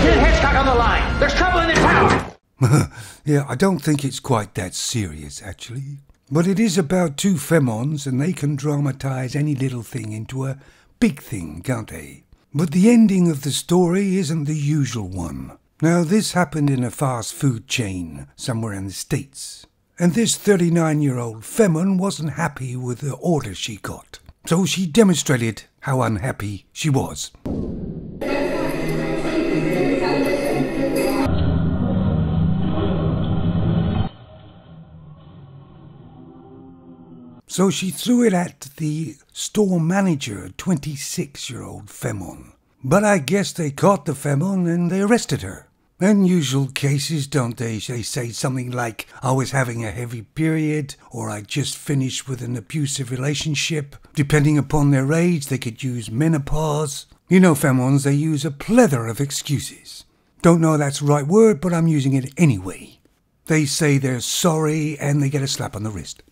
Lieutenant Hitchcock on the line. There's trouble in the tower. Yeah, I don't think it's quite that serious, actually. But it is about two femons, and they can dramatize any little thing into a big thing, can't they? But the ending of the story isn't the usual one. Now, this happened in a fast food chain somewhere in the States. And this 39-year-old femon wasn't happy with the order she got. So she demonstrated how unhappy she was. So she threw it at the store manager, 26-year-old femon. But I guess they caught the femon and they arrested her. Unusual cases, don't they? They say something like, I was having a heavy period, or I just finished with an abusive relationship. Depending upon their age, they could use menopause. You know, femons, they use a plethora of excuses. Don't know that's the right word, but I'm using it anyway. They say they're sorry and they get a slap on the wrist.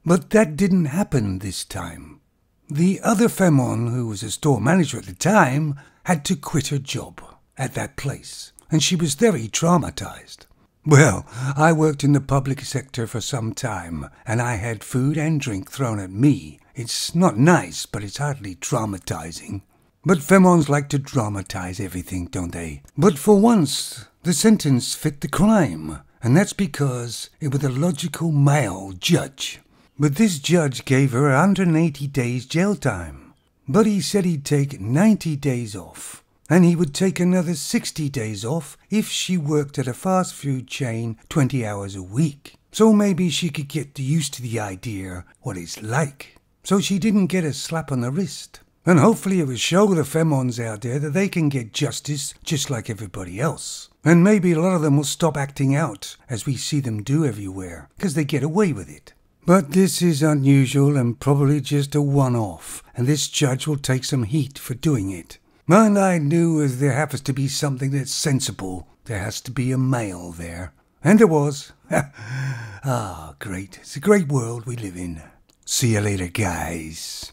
But that didn't happen this time. The other femon, who was a store manager at the time, had to quit her job at that place, and she was very traumatized. Well, I worked in the public sector for some time, and I had food and drink thrown at me. It's not nice, but it's hardly traumatizing. But femons like to dramatize everything, don't they? But for once, the sentence fit the crime, and that's because it was a logical male judge. But this judge gave her 180 days jail time. But he said he'd take 90 days off. And he would take another 60 days off if she worked at a fast food chain 20 hours a week. So maybe she could get used to the idea what it's like. So she didn't get a slap on the wrist. And hopefully it will show the femons out there that they can get justice just like everybody else. And maybe a lot of them will stop acting out as we see them do everywhere, because they get away with it. But this is unusual and probably just a one-off, and this judge will take some heat for doing it. And I knew as there happens to be something that's sensible, there has to be a male there. And there was. Ah, great. It's a great world we live in. See you later, guys.